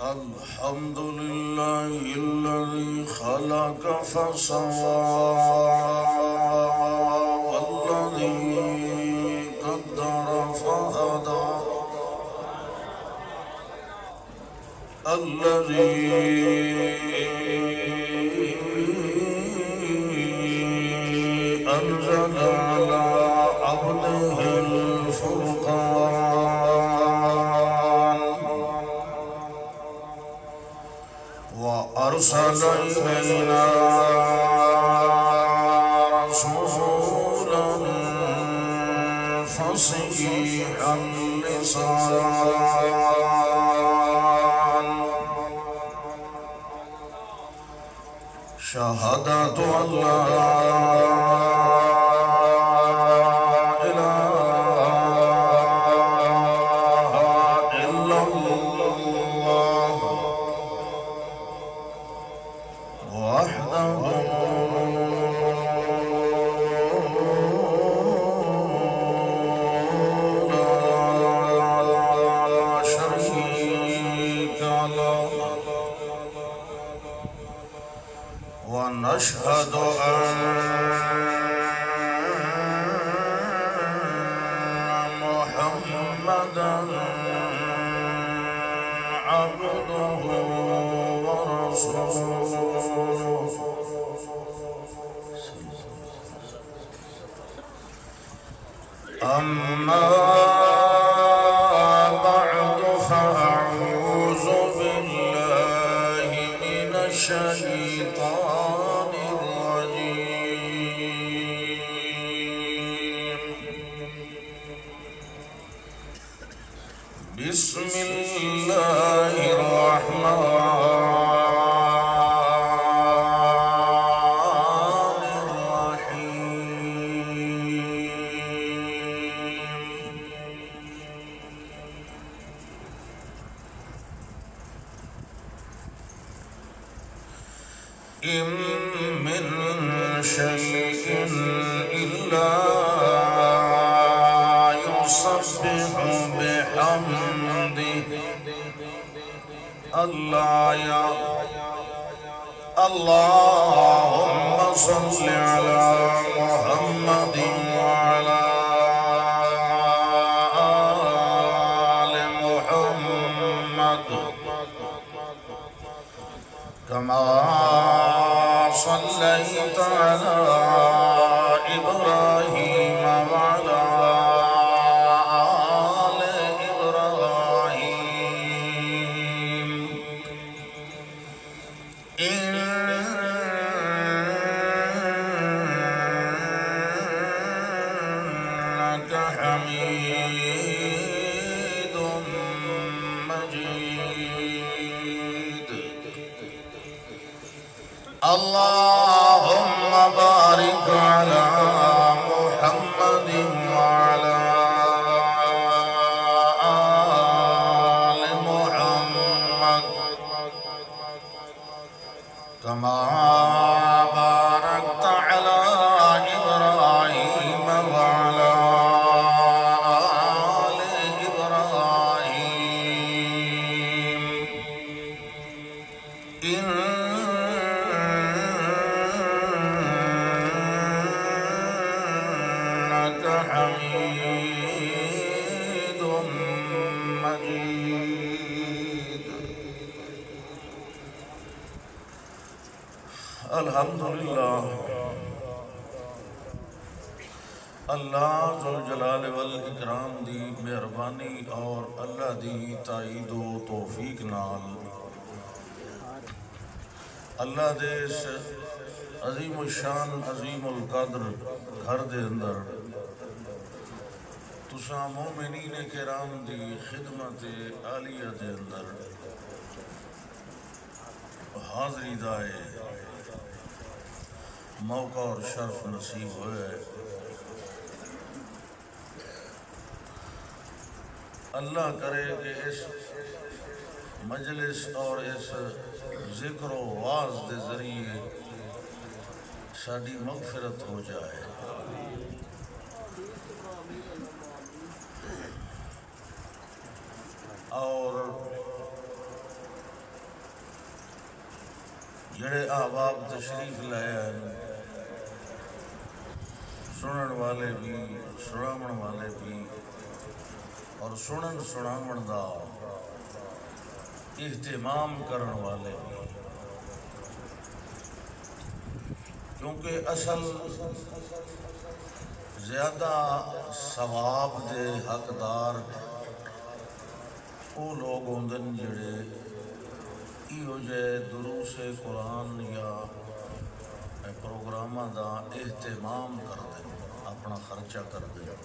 الحمد لله الذي خلق فسوى والذي قدر فهدى الذي أنزل على عبده الفرقان وأرسل إلينا رسولا فصيحا اللسان شهادة أن لا إله إلا الله وحده لا شريك له ونشهد أن محمدا عبده ورسوله أما بعد فأعوذ بالله من الشيطان الرجيم بسم الله الرحمن الرحيم إن من شيء إلا يسبح بحمده اللهم صل على محمد وعلى آل محمد كما صليت على إبراهيم وعلى آل إبراهيم إنك حميد مجيد اللهم بارك على محمد وعلى آل محمد كما باركت على إبراهيم وعلى آل إبراهيم إنك حميد مجيد الحمدللہ اللہ ذوالجلال والاکرام دی مہربانی اور اللہ دی تائید و توفیق نال اللہ دے اس عظیم الشان عظیم القدر گھر دے اندر تساں مومنین کرام دی خدمت عالیہ دے اندر حاضری دائے موقع اور شرف نصیب ہوئے اللہ کرے کہ اس مجلس اور اس ذکر و واعظ دے ذریعے ساری مغفرت ہو جائے اور جڑے احباب تشریف لائے ہیں، سنن والے بھی سناون والے بھی اور سنن سناون دا اہتمام کرن والے بھی، کیونکہ اصل زیادہ ثواب دے حقدار وہ لوگ ہوندے جڑے ایہو جے دروس قرآن یا پروگراماں دا اہتمام کرتے ہیں، اپنا خرچہ کرتے ہیں۔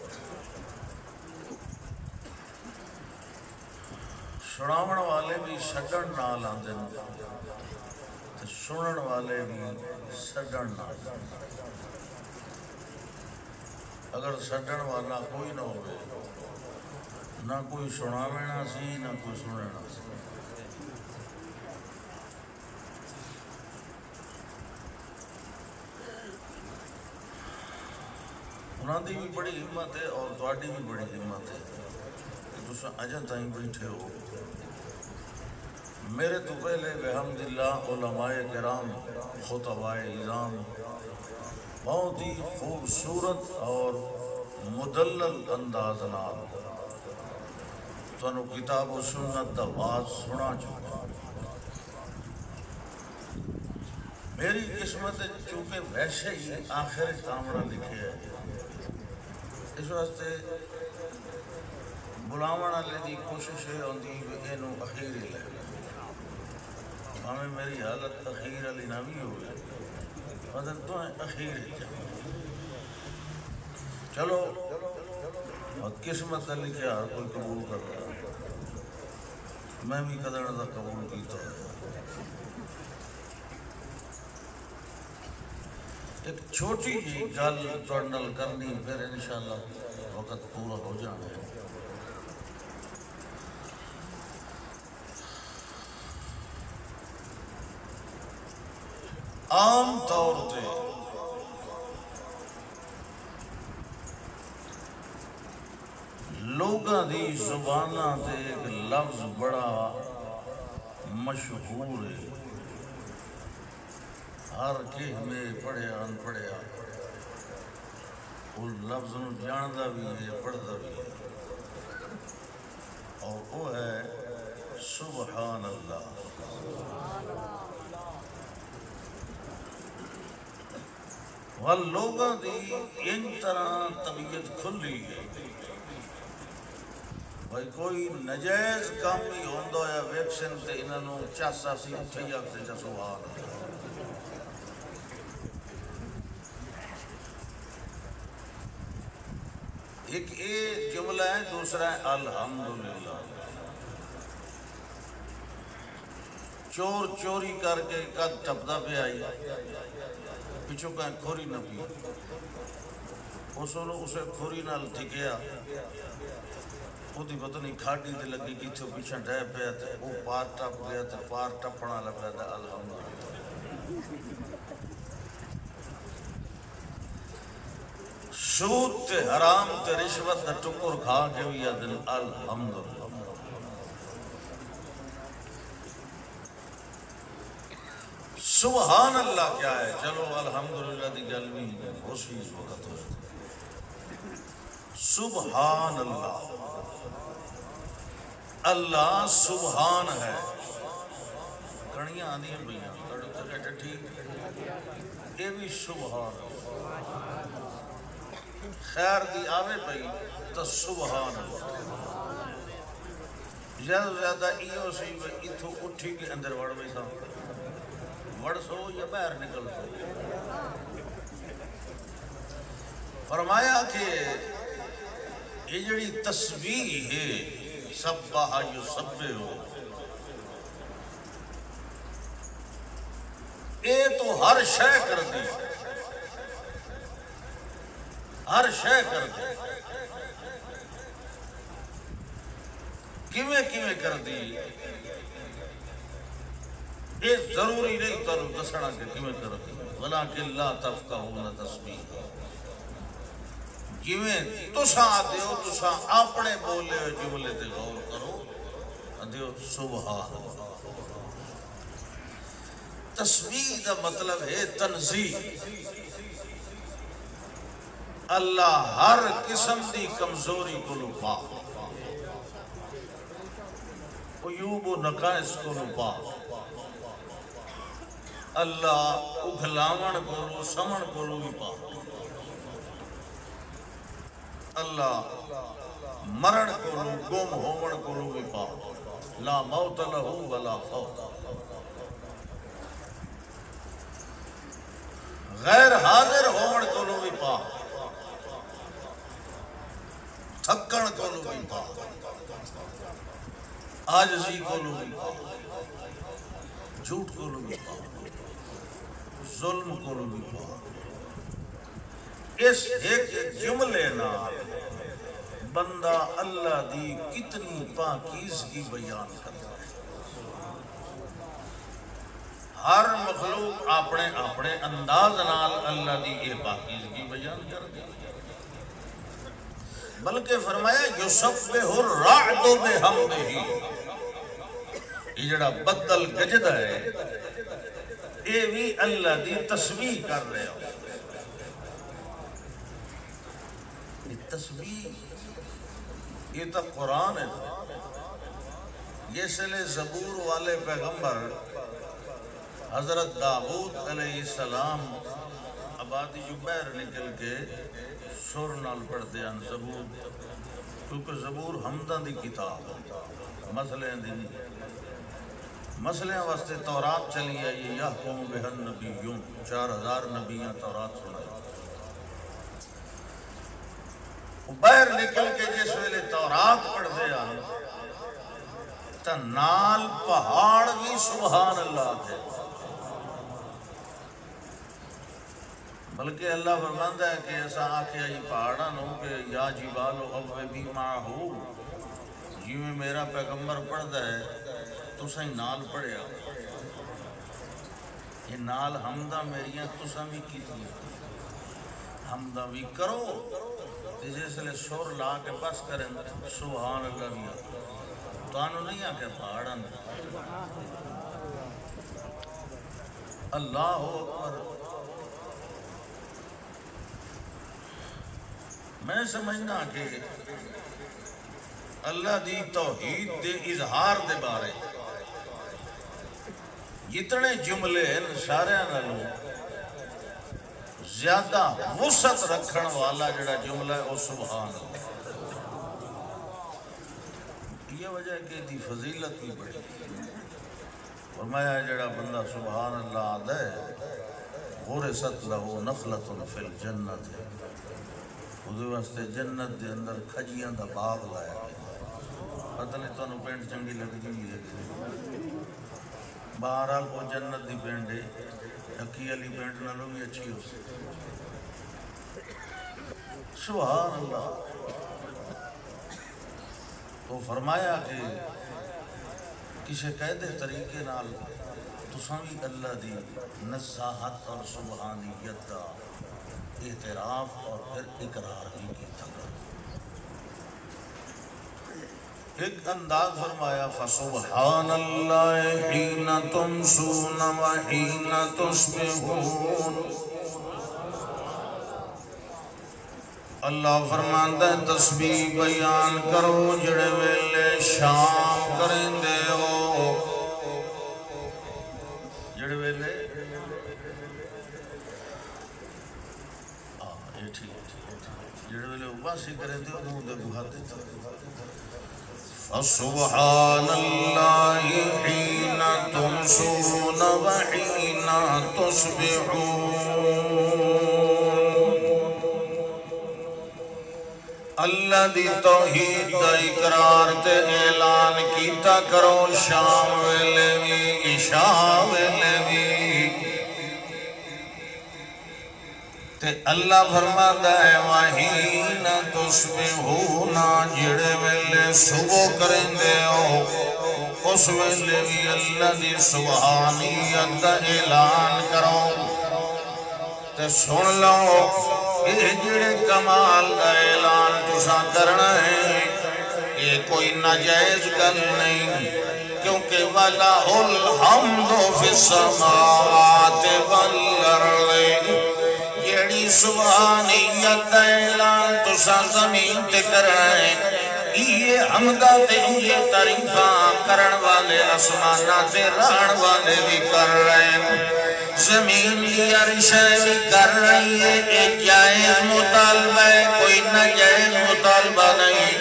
سناون والے بھی سڈن نال آندے ہیں تے سنن والے بھی سڈن نال۔ اگر سڈن والا کوئی نہ ہوئے، نہ کوئی سناونا سی نہ کوئی سننا سی۔ انہاں دی بھی بڑی ہمت ہے اور تہاڈی بھی بڑی ہمت ہے کہ تساں اجے تائیں بیٹھے ہو۔ میرے تو پہلے بحمد اللہ علماء کرام خطباء اعظام بہت ہی خوبصورت اور مدلل انداز نال تانوں کتاب و سنت دا واز سنا چکا۔ میری قسمت چونکہ ویسے ہی آخر کامڑا لکھے ہے، اس واسطے بلاون والے دی کوشش ہے ہوندی کہ اینوں اخیر ہی لے، ہمیں میری حالت اخیر علی نہ بھی ہوئے مدد تو اخیر ہی چلو قسمت کا لکھیا کوئی قبول کر رہا، میں بھی قدر دا قبول کیتا۔ ایک چھوٹی جی گل تہاڈے نال کرنی، پھر انشاءاللہ وقت پورا ہو جانا ہے۔ عام طور تے لوگاں دی زباناں تے ایک لفظ بڑا مشہور ہے، ہر کس میں پڑھیا ان پڑھیا وہ لفظ نو جاندا بھی ہے پڑھدا بھی ہے، اور وہ ہے سبحان اللہ۔ لوگاں دی ان طرح طبیعت کھلی ہے، بھائی کوئی نجائز کام ہی ہوندا ہے ویکسن تے انہاں نوں چاسا سی اٹھے آکھدے چا سبحان اللہ۔ ایک یہ جملہ ہے، دوسرا ہے الحمدللہ۔ چور چوری کر کے کد ٹپدا پہ آئی، پچھو کہیں کھوری نہ پی، اسے کھوری نال ٹھکیا، وہ دی پتہ نہیں کھاڑی دے لگی کتھوں پیچھے ڈے پیا تے وہ پار ٹپ گیا تے پار ٹپنا لگا تے الحمدللہ۔ سود تے حرام تے رشوت تے ٹکر کھا کے بھی آدھن الحمدللہ۔ سبحان اللہ کیا ہے؟ چلو الحمدللہ دی گل بھی اسی وقت ہو جاتی۔ سبحان اللہ، اللہ سبحان ہے۔ کڑیاں آدھیاں بھئیاں کڑو تو کہتے ٹھیک یہ بھی سبحان اللہ، خیر دی آوے پئی تو سبحان اللہ۔ زیادہ زیادہ ایو سی اتھو اٹھی کے اندر وڑ بھئی سا وڑ سو یا باہر نکل سو۔ فرمایا کہ یہ جڑی تسبیح ہے سبح یسبح ہو، اے تو ہر شے کر دی، ہر شے کر دی۔ کیویں کیویں کر دی یہ ضروری نہیں تانوں دسنا کہ کیویں کر دی، ولیکن لا تفقہون تسبیحہ، کیویں تساں دیو تساں اپنے بولے ہوئے جملے تے غور کرو، دیو سبحان اللہ۔ تسبیح دا مطلب ہے تنزیہ، اللہ ہر قسم دی کمزوری کو پاک، عیوب و نقائص کو پاک، اللہ اگھلاون کو سمن کو بھی پاک، اللہ مرن کو گم ہون کو بھی پاک، لا موت لہو ولا فوت، غیر حاضر ہون کو بھی پاک، تھکن کو بھی پاک، عاجزی کو بھی پاک، جھوٹ کو بھی پاک، ظلم کو بھی پاک۔ اس ایک جملے نال بندہ اللہ دی کتنی پاکیزگی بیان کرتا ہے۔ ہر مخلوق اپنے اپنے انداز نال اللہ دی یہ پاکیزگی بیان کرتی ہے، بلکہ فرمایا یسبح الرعد بحمدہ، یہ جڑا بدل گجدا ہے یہ بھی اللہ دی تسبیح کر رہے ہو۔ تسبیح یہ تو قرآن ہے، یہ سلے زبور والے پیغمبر حضرت داؤد علیہ السلام آبادی جو باہر نکل کے سر نال پڑھتے ہیں زبور، کیونکہ زبور حمداں دی کتاب مسئلے دی مسئلے واسطے تورات چلی آئی، یحکم بہ النبیون، 4000 نبیاں تورات سنائی۔ باہر نکل کے جس ویلے تورات پڑھتے ہیں تو نال پہاڑ بھی سبحان اللہ تھے، بلکہ اللہ فرماندا ہے کہ ایسا آکھیا یہ پہاڑاں نو کہ یا جبال اوّبی معہو، جیویں میرا پیغمبر پڑھدا ہے تساں نال پڑھیا، یہ نال حمداں میریاں تساں بھی کیتیاں، حمداں بھی کرو، جس لئے سور لا کے بس کریں سبحان اللہ بھی آتا، تو آنو نہیں آکے پہاڑاں اللہ اکبر۔ میں سمجھنا کہ اللہ دی توحید دے اظہار دے بارے جتنے جملے سارے نالوں زیادہ وسعت رکھن والا جڑا جملہ ہے وہ سبحان اللہ۔ یہ وجہ ہے کہ دی فضیلت بھی بڑی، فرمایا جڑا بندہ سبحان اللہ آدھا ہے غرست لہو نخلۃ فی الجنت، اس واسطے جنت دے اندر کھجیاں دا باغ لایا گیا۔ پتہ نہیں تو پینٹ چنگی لگتی ہے، بہرحال وہ جنت دی پینٹ ہے، ڈھکی علی پینٹ نالوں بھی اچھی ہو سکتی۔ سبحان اللہ۔ تو فرمایا کہ کسی قیدے طریقے نال تساں بھی اللہ دی نزاہت اور سبحانیت کا اعتراف اور پھر اقرار بھی کیتا گیا۔ ایک انداز فرمایا فسبحان اللہ حین تمسون وحین تصبحون، اللہ فرماندا ہے تسبیح بیان کرو جڑے ویلے شام کریں دے ہو، جڑے ویلے یہ ٹھیک جڑے ویلے اباسی کریں دے ہو منہ دے بہاتے فسبحان اللہ حین تمسون وحین تصبحون، اللہ دی توحید دا اقرار تے اعلان کیتا کرو شام ویلے بھی عشاء ویلے بھی، تے اللہ فرماتا ہے وحین تصبحون، جڑے ویلے صبح کریں دے ہو اس ویلے بھی اللہ دی سبحانیت دا اعلان کرو۔ تے سن لو یہ جڑے کمال دا اعلان تساں کرنا ہے یہ کوئی ناجائز گل نہیں کیونکہ وَلَهُ الْحَمْدُ فِي السَّمَاوَاتِ وَالْأَرْضِ جیڑی سبحانیت دا اعلان تساں زمین تے کرائیں یہ حمدہ تے یہ تعریفاں کرن والے آسماناں تے رہن والے بھی کر رہے ہیں زمین کی عرشیں بھی کر رہی ہے ایک جائز مطالبہ ہے کوئی ناجائز مطالبہ نہیں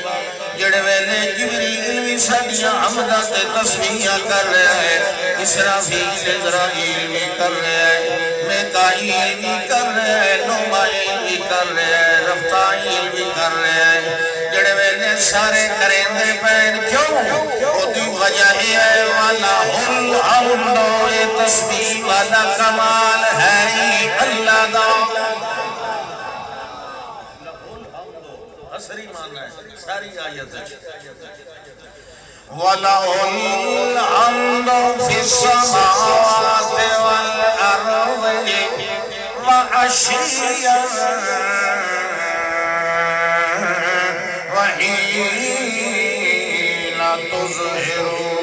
جڑے ویلے جبریل بھی ساڈیاں حمدہ تے تسبیحاں کر رہا ہے اسرافیل عزرائیل بھی کر رہا ہے میکائیل بھی کر رہا ہے نومائیل بھی کر رہا ہے رفتائیل بھی کر رہا ہے جڑے ویلے سارے کریں دے پین کیوں وہ دی وجہ ہے وَلَهُ الْحَمْدُ یہ تسبیح والا کمال ہے اللہ دا اثری معنی ہے ساری آیت ہے وَلَهُ الْحَمْدُ فِي السَّمَاوَاتِ وَالْأَرْضِ وَعَشِيًّا وَحِينَ تُظْهِرُونَ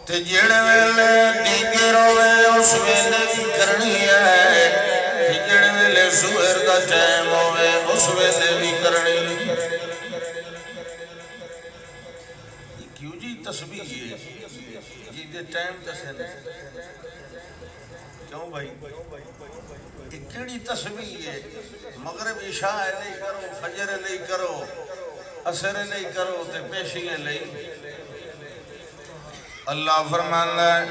تے جڑے ویلے دیگے روے اس ویلے بھی کرنی ہے تے جڑے ویلے ظہر دا ٹائم ہوئے اس ویلے بھی کرنی کیوں جی تسبیح ہے جی دے ٹائم دسے نہیں کیوں بھائی یہ کیڑی تسبیح ہے مغرب عشاء نہیں کرو فجر نہیں کرو عصر نہیں کرو تے پیشیاں نہیں اللہ فرمانا ہے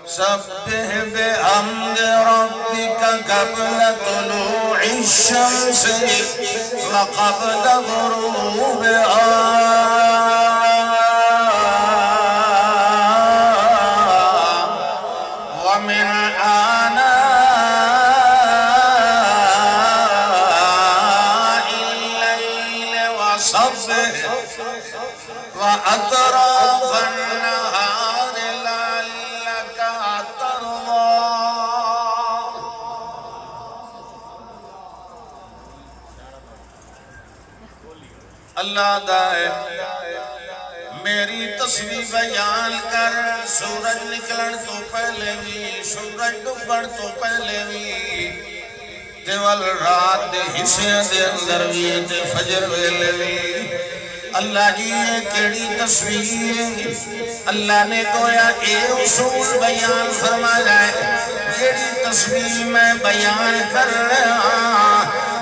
سبح بحمد ربک قبل طلوع الشمس وقبل غروبها ومن آناء الليل وصبح وأطراف النهار لعلك ترضى اللہ دائے میری تصویر بیان کر سورج نکلن تو پہلے بھی سورج ڈوبن تو پہلے بھی دیوال رات دے حصے دے اندر بھی تے فجر ویلے بھی اللہ جی یہ کیڑی تصویر اللہ نے گویا اے اصول بیان فرمایا ہے جیڑی تصویر میں بیان کر رہا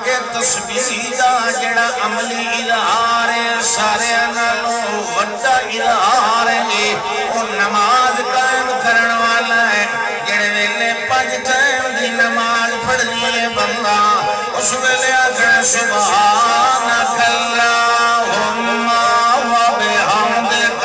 یہ تصویر دا جڑا عملی اظہار ہے سارے نالوں وڈا اظہار ہے وہ نماز قائم کرن والا ہے جڑے ویلے 5 ٹائم دی نماز پڑھنی ہے بندہ اس ویلے آخر سبحانک اللہم وبحمدک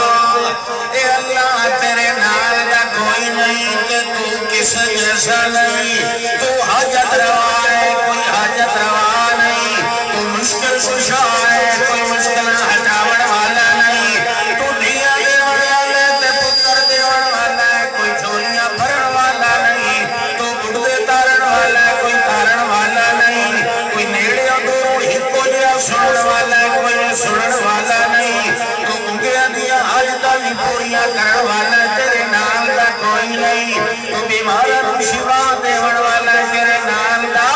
اے اللہ تیرے نال دا کوئی نہیں کہ تو کس جیسا نہیں تو حاجت روا ہے کوئی حاجت روا نہیں تو مشکل کشا ہے کوئی مشکل ہٹاون والا نہیں تو دیا دیون والے تے پتر دیون والا ہے کوئی چوریاں بھرن والا نہیں تو بڑھے تارن والا ہے کوئی تارن والا نہیں کوئی نیڑے دوروں ہکو جیا سنن والا ہے کوئی سنن والا نہیں تو انگیاں دیا حاجتاں بھی پوریاں کرن والا ہے تیرے نال دا کوئی نہیں تو بیماراں نوں شفا دیون والا ہے تیرے نال دا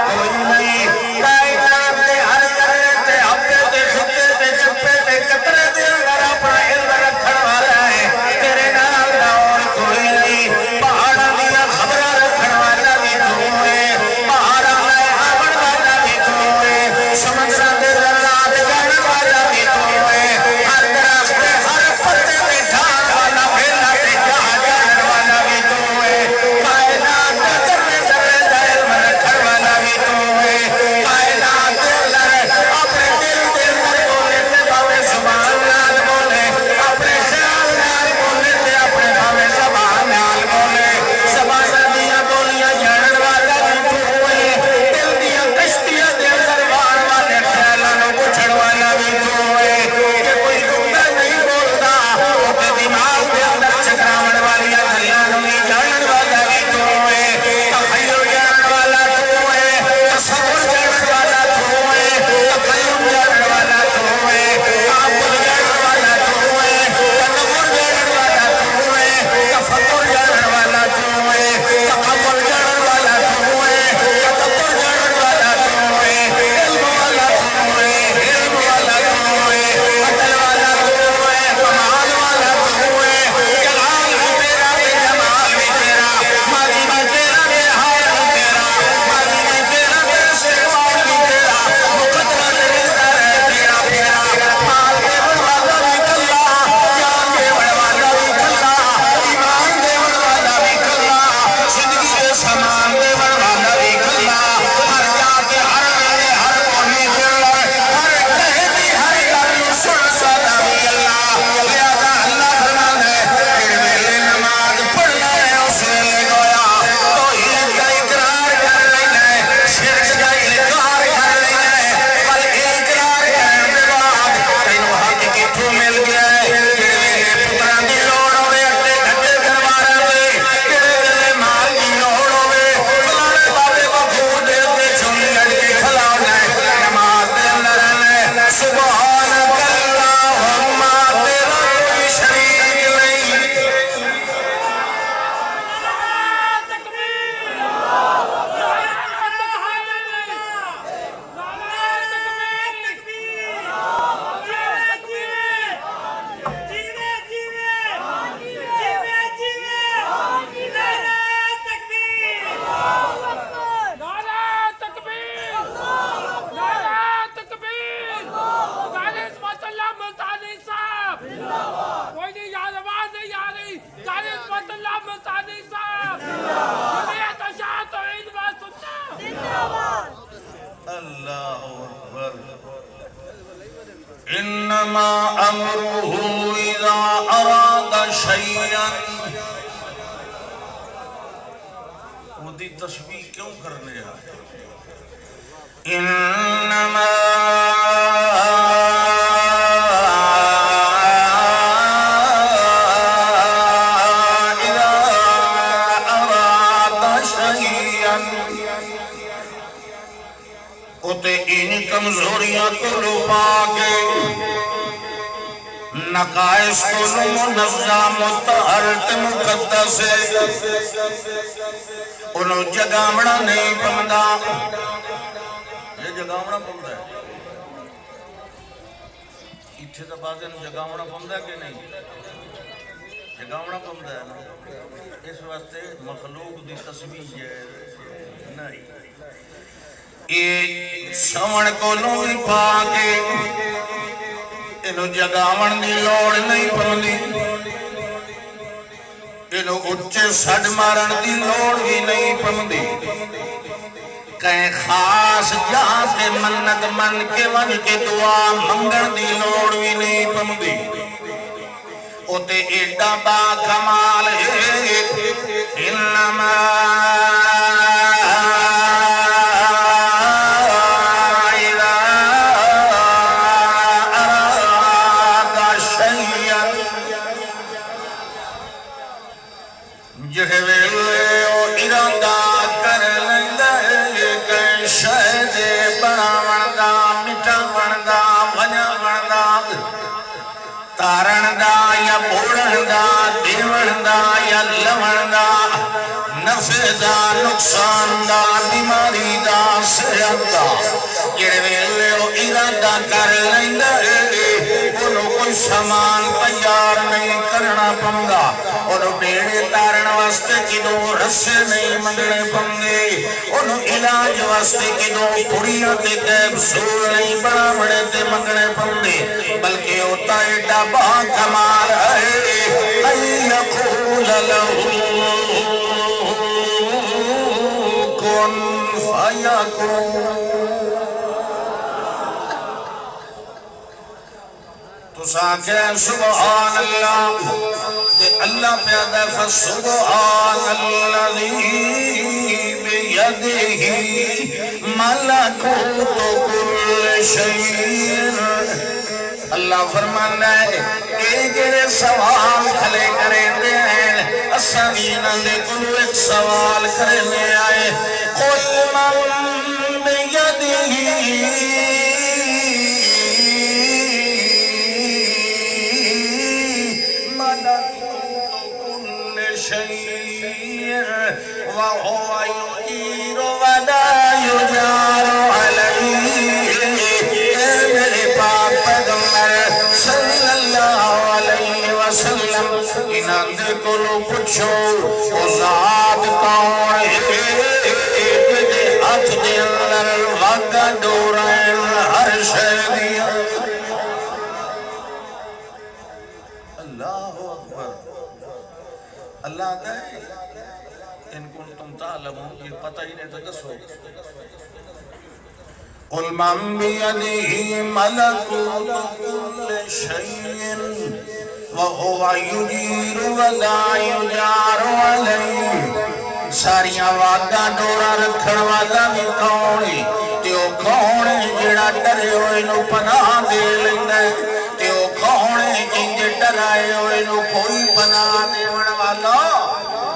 کوئی نہیں کائنات دے ہر ذرے تے اپے تے خطے تے چپے تے قطرے دے اندر اپنا علم رکھن والا ہے تیرے نال دا اور کوئی نہیں پہاڑاں دیاں خبراں رکھن والا بھی تو ہے پہاڑاں دے آون والا بھی تو ہے سمندراں دے ذرات جانن والا بھی تو ہے ہر درخت دے ہر پتے تے ڈھال والا پھیلا تے جہاں جانن والا بھی تو ہے کائنات دے انما امرہ اذا اراد شیئا، وہ دی تشبیہ کیوں کرنے آئے؟ انما اذا اراد شیئا، اتے ان کمزوریاں کو لپا کے نقائص کو منزہ مطہر مقدس انہوں جگامڑا نہیں پمدا، یہ جگامڑا پمدا ہے اتھے تا بازن جگامڑا پمدا کہ نہیں؟ جگامڑا پمدا ہے نا، اس واسطے مخلوق دی تسبیح ہے نہیں، یہ سمن کو نوی پا کے انہوں جگامن دی لوڑ نہیں پمدی، انہوں اچھے سڑ مارن دی لوڑ بھی نہیں پمدی، کہیں خاص جہاں تے منت من کے ون کے دعا منگن دی لوڑ بھی نہیں پمدی، اوتے ایڈا با کمال ہے انما تارن دا یا بوڑن دا دیون دا یا لون دا نفع دا نقصان دا بیماری دا صحت دا جڑے ویلے او ارادہ کر لیندے انہوں کوئی سامان تیار نہیں کرنا پمدا، انہوں بیڑے تارن واسطے کدو رسے نہیں منگنے پمدے، انہوں علاج واسطے کدو پڑیاں تے کیب سور نہیں بڑا بڑے تے منگنے پمدے، بلکہ ہوتا ایڈا با کمال ہے ان یقول لہو کن فیکون، تو ساکھے سبحان اللہ دے اللہ پیادہ فسبحان اللذی بیدہ ملکوت کل شیء، اللہ فرمانا ہے اے جڑے سوال کھلے کریں دے ہیں اسانینا دے کلو ایک سوال کرنے آئے قل من بیدہ وَهُوَ يُجِيرُ وَلَا يُجَارُ عَلَيْهِ، اے میرے پاک پیغمبر صلی اللہ علیہ وسلم انہاں دے کولوں پوچھو او ذات کون ہے جدے ہاتھ دے اندر واگا ڈورا ہر شے دیا۔ اللہ اکبر، اللہ دے ان کنتم تعلمون، یہ پتہ ہی نہیں تو دسو قل من بیدہ ملکوت کل شیء وہو یجیر ولا یجار علیہ، ساریاں وعدہ ڈورا رکھن والا بھی کون تے او کون جڑا ڈرے ہوئے نو پناہ دے لیندے، تے او کون جنج ڈرائے ہوئے نو کوئی پناہ دیون والا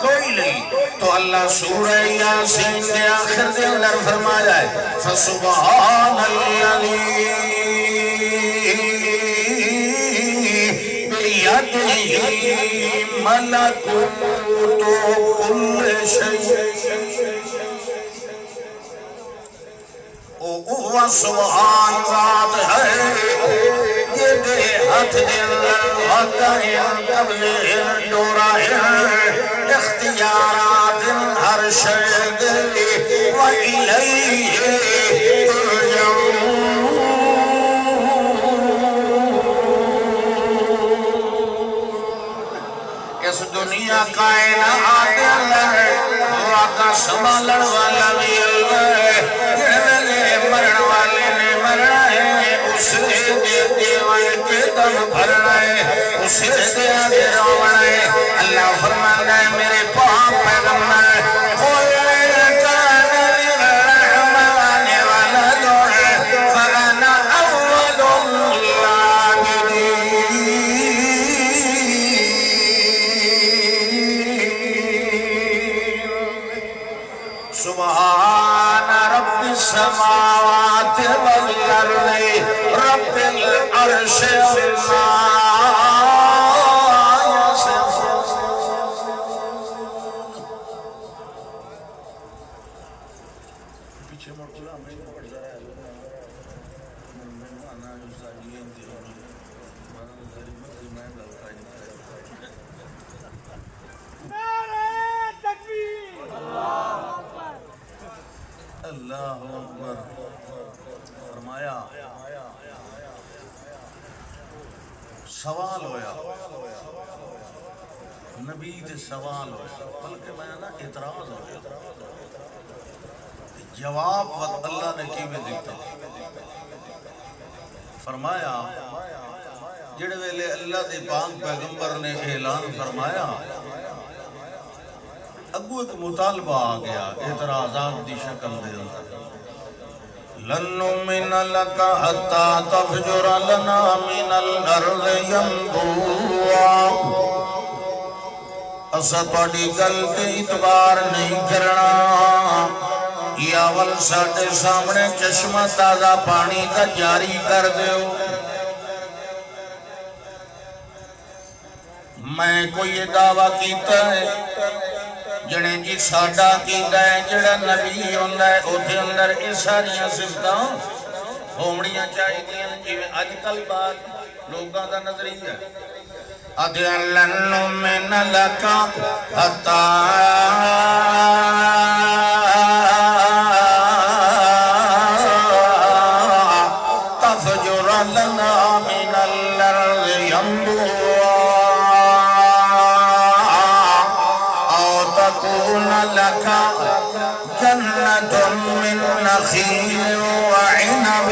کوئی نہیں، تو اللہ سورہ یاسین کے آخر دے اندر فرمایا ہے فسبحان الذی بیدہ ملکوت کل شیء، وہ سبحان ذات ہے یہ دے ہاتھ دے اندر واقع قبل ڈورا اختیارات ہر شید وَإِلَيْهِ تُرْجَعُونَ، اس دنیا کائنات اللہ ہے واقع سنبھالن والا بھی اللہ ہے، مرن والے نے مرنا ہے اس نے دے دیوا سر دیا دے رونا ہے اللہ فرماتا ہے میرے پاک پیغمبر قل كان للرحمن ولد فأنا أول العابدين سبحان رب السماوات والأرض رب العرش وما يصفون پیچھے مڑ چلا میں پڑ جا رہا ہے میں مانا جو ساجی انتی ہوگی مانا تیری مدری میں گلتا ہی نہیں اللہ اکبر فرمایا سوال ہویا نبی تے سوال ہویا بلکہ میں نا اعتراض ہویا جواب وقت اللہ نے کی میں دیتا فرمایا جڑے ویلے اللہ دے پاک پیغمبر نے اعلان فرمایا اگو ایک مطالبہ آ گیا اعتراضات دی شکل دے لن نؤمن لك حتى تفجر لنا من الارض ينبوعا اسا تہاڈی گل تے اعتبار نہیں کرنا یا ول ساڈے سامنے چشمہ تازہ پانی دا جاری کر دیو میں کوئی یہ دعویٰ کیتا ہے جڑے جی ساڈا کیتا ہے جڑا نبی ہوندا ہے اوتھے اندر اے ساریاں صفتاں ہوڑیاں چاہیے جی اج کل بات لوگاں دا نظریہ ادھر لن نؤمن لك حتى تفجر لنا من الارض ينبوعا او تكون لك جنة من نخيل وعنب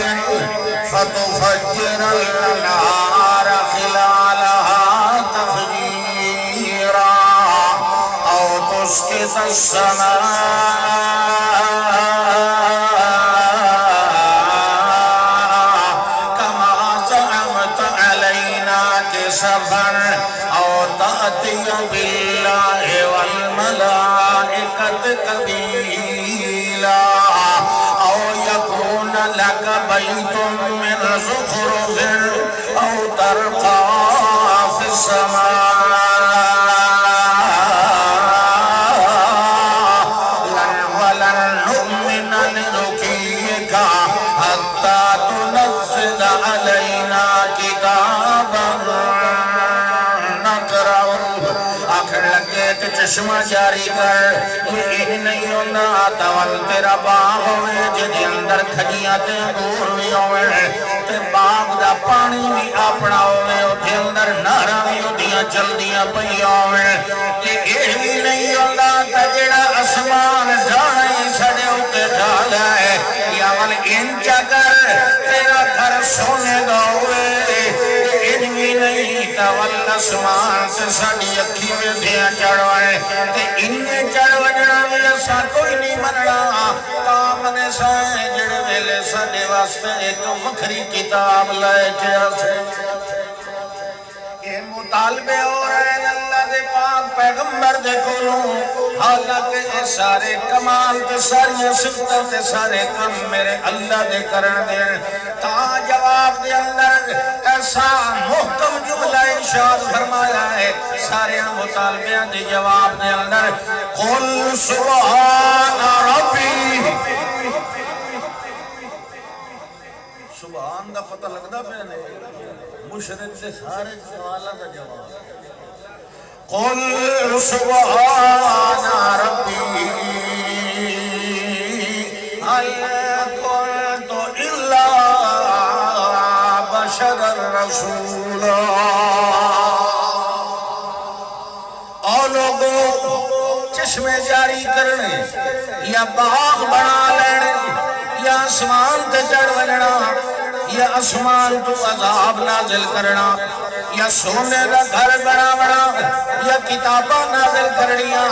فتفجر الانهار خلالها تفجيرا او تسقط السماء كما زعمت علينا كسفا او تأتي بالله والملائكة قبيلا او يكون لك بيت من زخرف او ترقى في السماء ولن نؤمن لرقيك حتى تنزل علينا كتابا نقرأه آخر لگے کہ چشمہ جاری کر یہ نہیں ہونا تول تیرا باغ ہوئے جدی اندر کھجیاں تے انگور بھی ہوئے تے باغ دا پانی بھی اپنا ہوئے اتھے اندر نہراں بھی اودیاں چلدیاں پئیاں ہوئے یہ بھی نہیں ہونا تا جڑا اسمان ڈھائی سڑے اتے ڈھالا ہے یا ول انچا کر تیرا گھر سونے دا ہوئے ان بھی نہیں تا ول اسمان سے ساڑی اکھی میں دیا چڑھوائے تے انہیں چڑھوجنا بھی ایسا کوئی نہیں مننا تامنے سائے جڑے ویلے ساڑے واسطے ایک مکھری کتاب لائے جیسے یہ مطالبے ہو رہے ہیں اللہ دے پاک پیغمبر دے کولوں حالانکہ اے سارے کمال تے ساری صفتاں تے سارے کم میرے اللہ دے کرن دے تا جواب دے اندر ایسا محکم جملہ ارشاد فرمایا ہے سارے مطالبیاں دے جواب دے اندر قل سبحان ربی سبحان دا پتہ لگدا پیا نے مشرک سے سارے سوالاں دا جواب قل سبحان ربی هل كنت إلا بشرا رسولا اور لوگوں چشمے جاری کرنے یا باغ بنا لینے یا آسمان تے چڑھ ونجنا یا آسمان تو عذاب نازل کرنا یا سونے دا گھر بناونا یا کتاباں نازل کرنیاں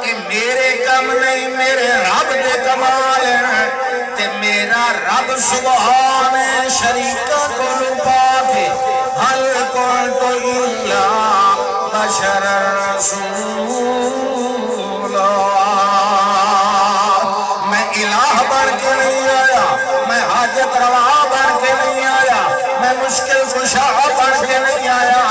کہ میرے کم نہیں میرے رب دے کمال ہیں تے میرا رب سبحان شریکہ کو لپا کے حل کنت الا بشر رسولا میں الہ بن کے نہیں آیا میں حاجت روا بن کے نہیں آیا میں مشکل کشا بن کے نہیں آیا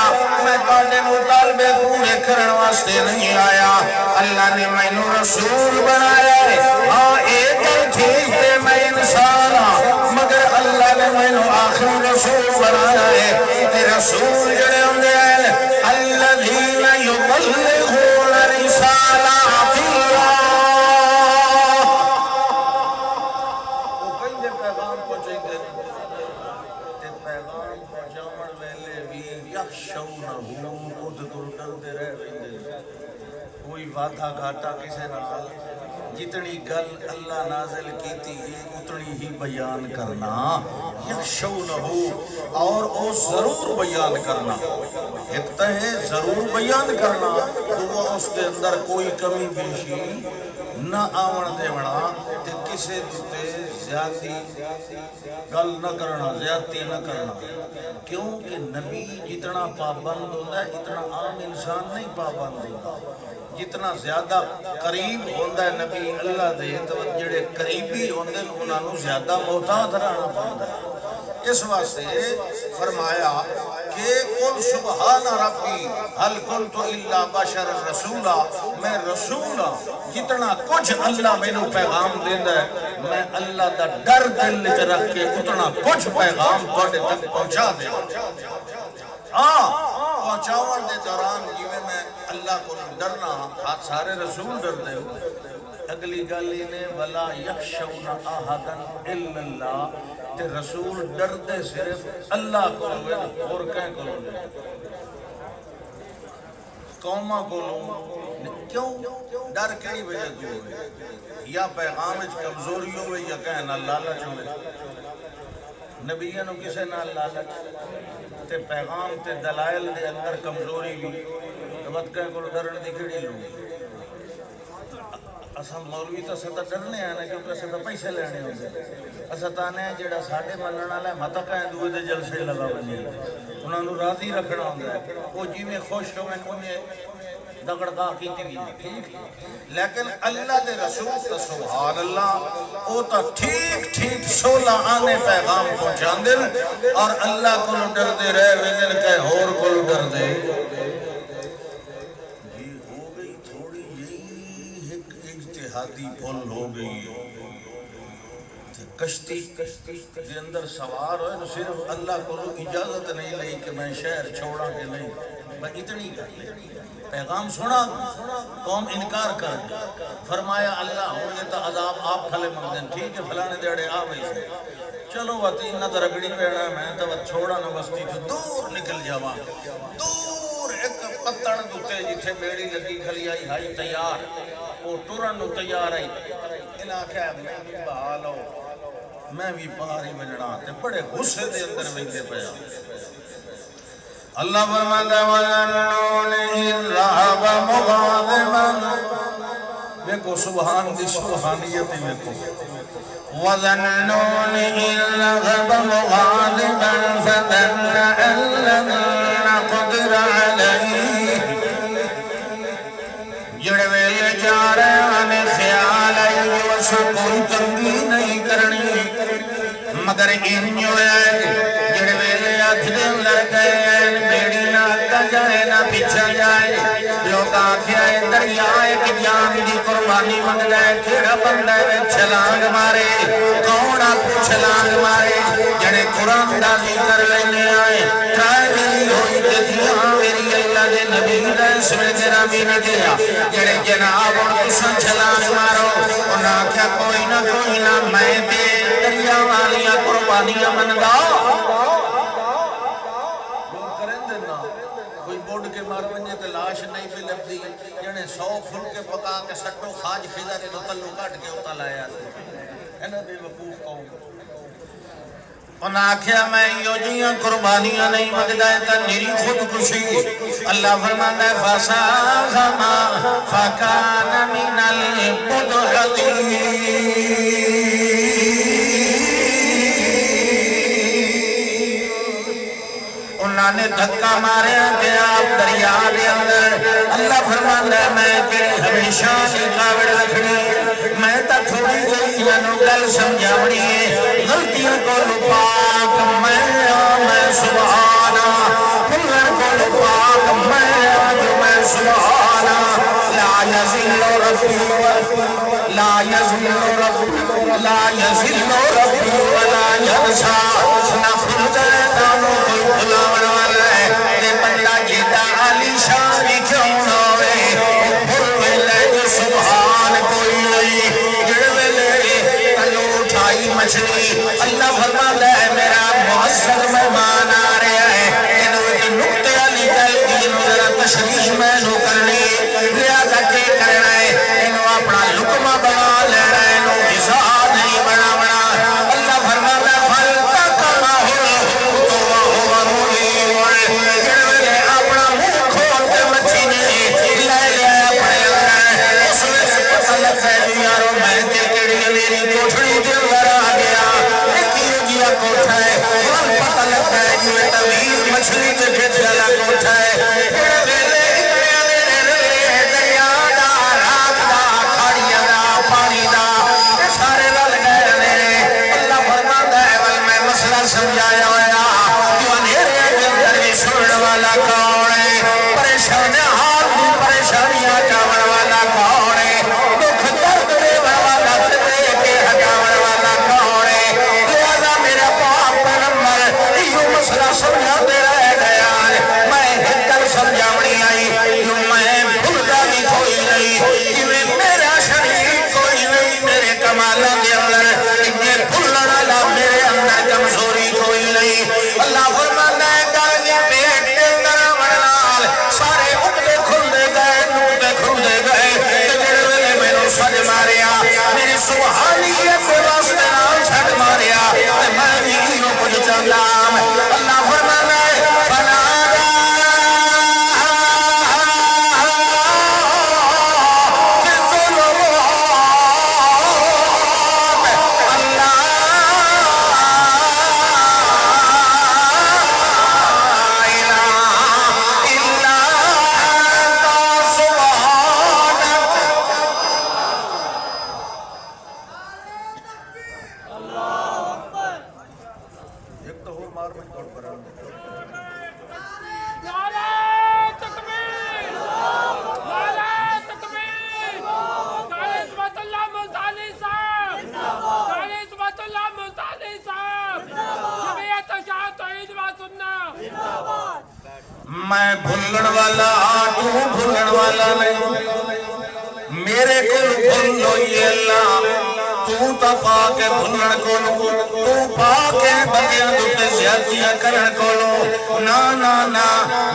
میں تواڈے مطالبے پورے کرن واسطے نہیں آیا اللہ نے مینوں رسول بنایا ہے ہاں ایک گل ٹھیک ہے میں انسان ہاں مگر اللہ نے مینوں آخری رسول بنایا ہے تے رسول جڑے ہوندے ہیں الذین یبلغون رسالات اللہ کوئی وعدہ گھاٹا کسے نال جتنی گل اللہ نازل کیتی ہے اتنی ہی بیان کرنا یخشونہ اور او ضرور بیان کرنا ایک تو ہے ضرور بیان کرنا تو وہ اس کے اندر کوئی کمی بیشی نہ آون دیونا تے کسے دیتے زیادتی گل نہ کرنا زیادتی نہ کرنا کیونکہ نبی جتنا پابند ہوتا ہے اتنا عام انسان نہیں پابند ہوتا جتنا زیادہ قریب ہوتا ہے نبی اللہ دے تو جڑے قریبی ہوتے ہیں انہوں زیادہ محتاط رہنا پڑتا ہے اس واسطے فرمایا کہ قل سبحان ربی حل کنت الا بشر رسولا میں رسول جتنا کچھ اللہ میں نو پیغام دینا ہے میں اللہ دا ڈر دل وچ رکھ کے اتنا کچھ پیغام تواڈے تک پہنچا دے ہاں پہنچاون دے دوران جویں میں اللہ کو ڈرنا ہاتھ سارے رسول ڈردے ہو اگلی گل نے ولا یخشون احدا الا اللہ تے رسول ڈردے صرف اللہ کو اور کہیں کو قوماں کو کیوں ڈر کیڑی وجہ تو ہوئے یا پیغام وچ کمزوری ہوئے یا کہنا لالچ ہوئے نبیوں نو کسے نال لالچ تے پیغام تے دلائل دے اندر کمزوری بھی وقت کہیں کو ڈرن دی کیڑی لوں اساں مولوی تو ستا ڈرنے ہیں نا کیونکہ ستا پیسے لینے ہوتے اساں تانے جڑا ساڈے منن والا متا کہیں دوے دے جلسے لگا بنی انہاں نو راضی رکھنا ہوندا ہے وہ جویں خوش ہوے اونے دگڑگاہ کیتی گئی ٹھیک لیکن اللہ دے رسول تو سبحان اللہ او تو ٹھیک ٹھیک 16 آنے پیغام پہنچاندے اور اللہ کو ڈردے رہے ویندے کہ ہور کو ڈردے اجتہادی پھل ہو گئی کشتی کے اندر سوار ہوئے صرف اللہ کو اجازت نہیں لئی کہ میں شہر چھوڑا کہ نہیں بس اتنی گل پیغام سنا قوم انکار کر فرمایا اللہ ہوں یہ تو عذاب آپ کھلے مندن ٹھیک ہے فلانے دیڑے آ گئی سے چلو وطین نہ تو رگڑی پیڑا میں تو چھوڑا نہ بستی تو دور نکل جاواں دور ایک پتڑ دوتے جتھے بیڑی لگی کھلی آئی ہائی تیار وہ ٹورن نو تیار آئی علاقہ میں بھی بحال ہو میں بھی پاری بننا تے بڑے غصے دے اندر ویندے پیا اللہ فرماتا وَلَنُّونِ إِذْ ذَهَبَ مُغَاضِبًا دیکھو سبحان دی سبحانیت دیکھو وَلَنُّونِ إِذْ ذَهَبَ مُغَاضِبًا فَظَنَّ أَن لَّن نَّقْدِرَ عَلَيْهِ جڑے ویلے جا رہے ہیں خیال آئی اس کوئی تنگی نہیں کرنی مگر انجو ہے جڑے ویلے ہاتھ دے اندر گئے بیڑی نہ آگا جائے نہ پیچھا جائے لوگ آکھیا ہے دریا ایک جان دی قربانی منگ جائے کیڑا بندہ ہے چھلانگ مارے کون آپ چھلانگ مارے جڑے قرآن دا ذکر لینے آئے ٹرائے میری ہوئی تتیاں میری اللہ دے نبی دا اسم گرامی نے دیا جڑے جناب اور تسان چھلانگ مارو انہاں کیا کوئی نہ میں دے دریا والیاں قربانیاں منگا کے مار بنجے تے لاش نہیں بھی لبدی جنے 100 پھل کے پکا کے سٹو خاج خزا کے دو تلو کٹ کے ہوتا لایا انہاں بے وقوف قوم انہاں آکھیا میں یو جیاں قربانیاں نہیں مددہ تا میری خودکشی اللہ فرماتا ہے فَسَاهَمَا فَكَانَ مِنَ الْمُدْحَضِينَ انہاں نے دھکا مارے کہ آپ دریا دے اندر اللہ فرماتا ہے میں تیرے ہمیشہ نکاوڑ رکھنی میں تا تھوڑی غلطیاں نو گل سمجھاونی ہے غلطیاں کو پاک میں سبحانہ پھلن کو پاک میں سبحانہ لا یزل ربی ولا ینسا نہ بھول جائے دانوں کوئی بھلاون والا ہے تے بندہ جیتا علی شان کیوں نہ ہوئے بھول ویلے جو سبحان کوئی نہیں جڑ ویلے تنو اٹھائی مچھلی اللہ فرماتا ہے میرا معزز مہمان آ رہا ہے انہوں کی نقطے علی گل کی انہوں ذرا تشریح میں نو کرنی لہذا کے کرنا ہے انہوں اپنا لقمہ بنا لینا ہے انہوں غذا نہیں بنا اللہ فرماتا ہے فَلْتَقَمَهُ الْحُوتُ وَهُوَ مُلِيمٌ جڑوے اپنا منہ کھول کے مچھی نے لے لیا اپنے اندر اس میں سے پتہ لگتا ہے یارو میں تے کیڑی میری کوٹھڑی دے اندر آ گیا ایک یہ گیا کوٹھا ہے اور پتہ لگتا ہے یہ طویل مچھلی کے پھر جلا کوٹھا ہے سمجھایا ہویا جو اندھیرے کے اندر بھی سنن والا کون ہے پریشان حال بھی پریشانیاں جاون والا کون ہے دکھ درد دے والا دے کے ہٹاون والا کون ہے لہذا میرا پاک پیغمبر یہ مسئلہ سمجھا دے رہ گیا میں ہکل سمجھاونی آئی جو میں بھولتا بھی کوئی نہیں یہ میرا شریک کوئی نہیں میرے کمالہ کے اندر یہ بھولنا والا میرے اندر کمزوری کوئی نہیں اللہ فرماتا ہے گل کے پیٹ کے اندر مرنال سارے اکتے کھلے گئے نکتے کھلے گئے جڑے ویلے میں سج ماریا میری سبحانیت کے واسطے نام چھٹ ماریا میں بھی کیوں کچھ چاہتا اللہ فرماتا ہے فنادا میں بھولن والا تو بھولن والا نہیں میرے کو بھولو یہ اللہ تو تا پا کے بھولن کو تو پا کے بندیاں دوتے زیادتیاں کرن کو نا نا نا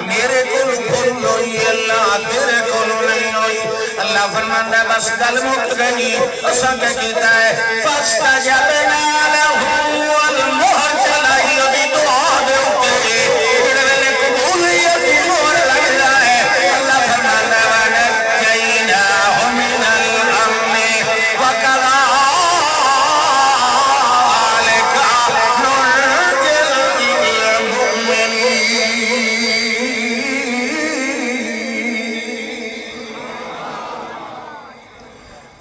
میرے کو بھولو یہ اللہ تیرے کو نہیں ہوئی اللہ فرماتا ہے بس گل مک گئی اساں کیا کیتا ہے فَاسْتَجَبْنَا لَهُ وَالْمُحْرِ چلائی ابھی دعا دے اٹھے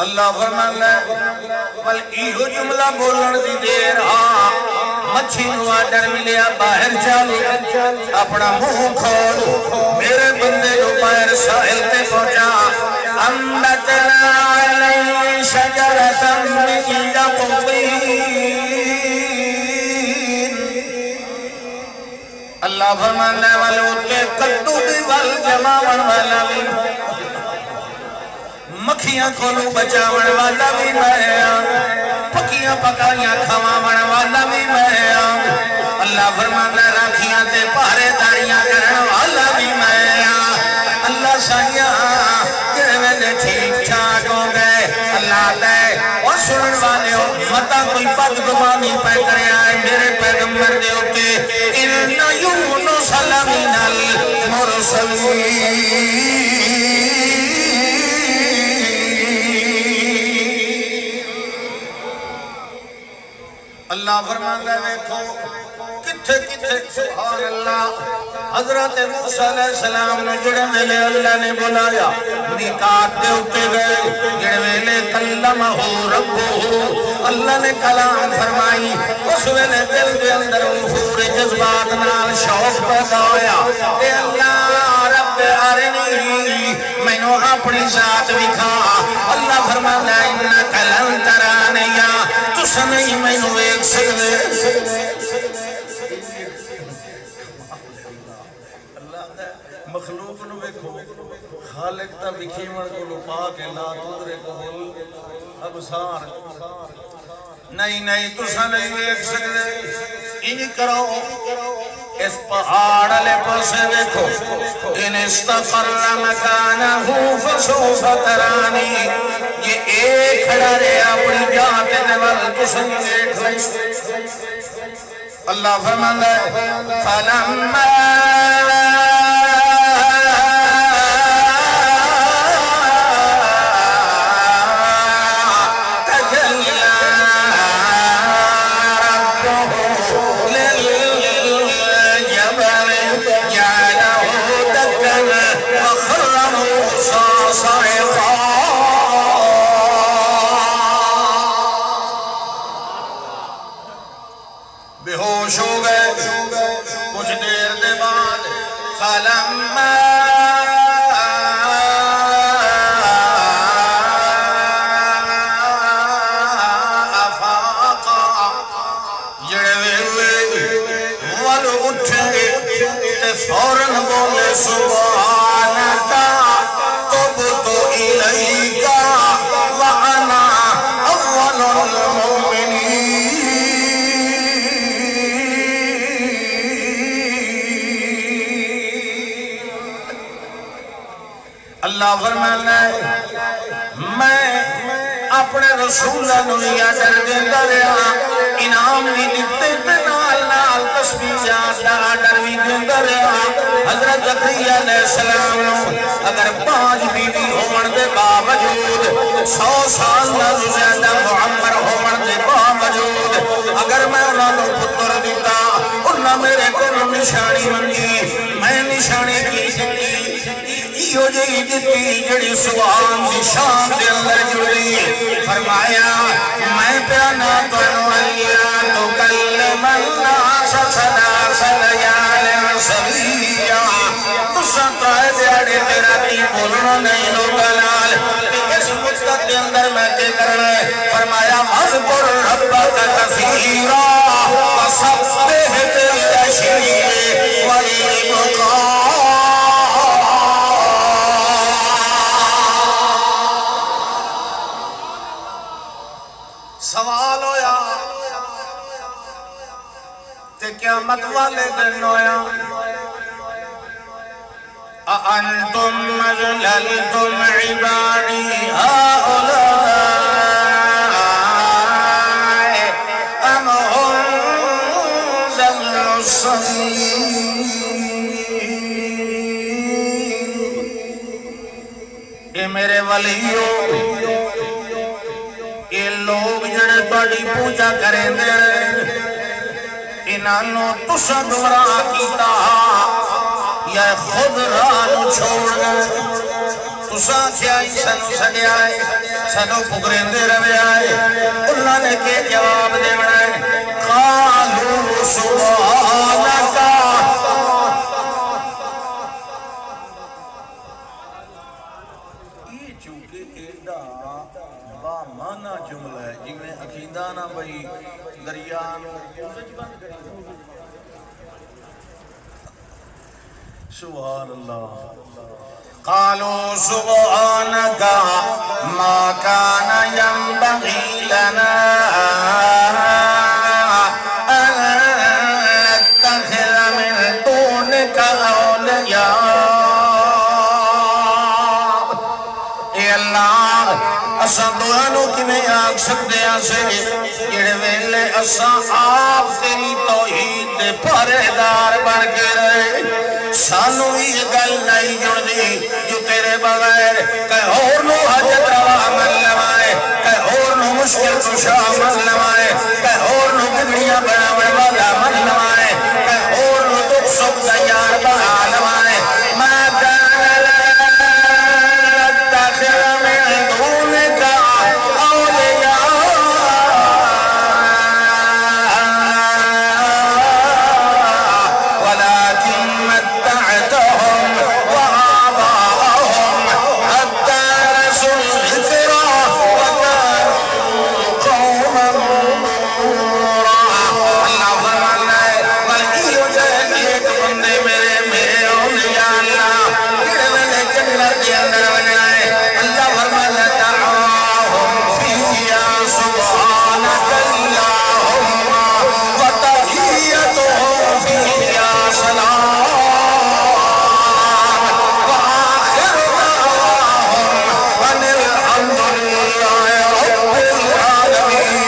اللہ فرماتا ہے بلکہ یہ جملہ بولن دی دیر مچھی نو آڈر ملیا باہر چالو اپنا منہ کھول میرے بندے نو باہر ساحل تے پہنچا انبتنا علی شجرۃ من یقطین اللہ فرماتا ہے والو تے کدو دی ول جماون والا بھی مکھیاں کھولو بچاون والا بھی میں پکیاں پکائیاں کھواون والا بھی میں اللہ فرماتا ہے راکھیاں تے پہرے داریاں کرن والا بھی میں اللہ سائیاں جڑے ویلے ٹھیک ٹھاک ہو گئے اللہ دے اور سنن والے ہو متا کوئی بدگمانی پہ کرے آئے میرے پیغمبر دے ہوتے ان یونس لمن المرسلین اللہ فرماتا ہے دیکھو کتھے کتھے سبحان اللہ حضرت موسیٰ علیہ السلام نے جڑے ویلے اللہ نے بلایا نکات دے اٹھے گئے جڑے ویلے کلمہ ربہ اللہ نے کلام فرمائی اس ویلے دل دے اندر وفور جذبات نال شوق پیدا ہویا اے اللہ رب ارنی میں نو اپنی ذات دکھا اللہ فرماتا ہے انک لن ترانی تو نہیں میں نو ایک سکدے مخلوق نو ویکھو خالق تا وکھیون کو لپا کے لا تدرک ابصار نہیں تساں نہیں ویکھ سکدے ان کرو اس پہاڑ والے پاسے دیکھو ان استقر مکانہ فسوف ترانی یہ ایک کھڑا رہے اپنی ذات دے ول تساں دیکھ لے اللہ فرماندا ہے فلما بے ہوش ہو گئے کچھ دیر دے بعد فلما افاقا جڑے ویلے ول اٹھے تے فوراً بولے سبحانکا تبت الیکا وانا اول المؤمنین اللہ فرمانا ہے میں اپنے رسولہ نویا ڈر دیندہ رہا انعام بھی دیتے تے نال نال تسبیحات دا ڈر بھی دیندہ رہا حضرت زکریا علیہ السلام نو اگر 5 بیوی ہون دے باوجود 100 سال نال زیادہ معمر ہون دے باوجود اگر میں انہاں نو پتر دیتا انہاں میرے کول نشانی منگی میں نشانی کی دتی ایو جی دتی جڑی سبحان دی شان دے اندر جڑی فرمایا میں پیانا تنو علیا تو کلم الناس ثلاث لیال سویا تساں تائے دیاڑے تیرا تی بولنا نہیں لوگا لال اس مدت کے اندر میں کے کرنا ہے فرمایا اذکر ربک کثیرا وسبح بالعشی والابکار سوال ہویا تے قیامت والے دن ہویا اَأَنْتُمْ مَجْلَلْتُمْ عِبَادِي هَؤُلَاءِ أَمْ هُمْ ضَلُّوا السَّبِيلَ اے میرے ولیو یہ لوگ جڑے تہاڈی پوجا کریں دے انہاں نو تساں گمراہ کیتا یا خود راہ چھوڑ گئے تساں کیا سانو سڈیا ہے سانو پکریندے رہے آئے اللہ نے کہ جواب دینا ہے قالوا سبحانک یہ چونکہ ایڈا با مانا جملہ ہے جی میں عقیدہ نہ بھئی دریان سبحان اللہ قالوا سبحانك ما كان ينبغي لنا أن نتخذ من دونك أولياء اے اللہ اساں دوانوں کی میں آکھ سکتے ہیں سے جڑے ویلے اساں آپ تیری توحید دے پہرےدار بن کے رہے سانو یہ گل نہیں جڑدی جو تیرے بغیر کہ اور نو حاجت روا عمل نوائے کہ اور نو مشکل کشا عمل نوائے کہ اور نو بگڑیاں بناون والا عمل نوائے کہ اور نو دکھ سکھ تیار بنا نوائے ما کان لنا نتخذ من دونک اولیاء ولكن متعتهم وآباءهم حتى نسوا الذكر وكانوا قوما بورا اللہ فرماتا ہے بلکہ ہو جائے کہ ایک بندے میرے اولیاء اللہ جڑے میں جنت کے اندر بنائے اللہ فرماتا ہے دعواہم فیہا سبحانک اللہم وتحیتہم فیہا سلام وآخر دعواہم ان الحمد للہ رب العالمین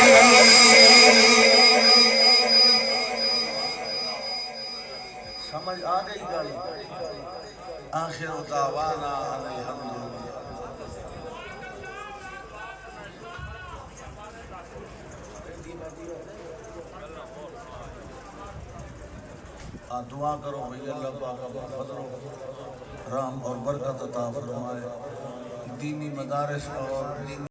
سمجھ آ گئی گل آخر دعوانا ان الحمدللہ دعا کرو بھئی اللہ پاک اپنا فضل و رحم اور برکت عطا فرمائے دینی مدارس اور دینی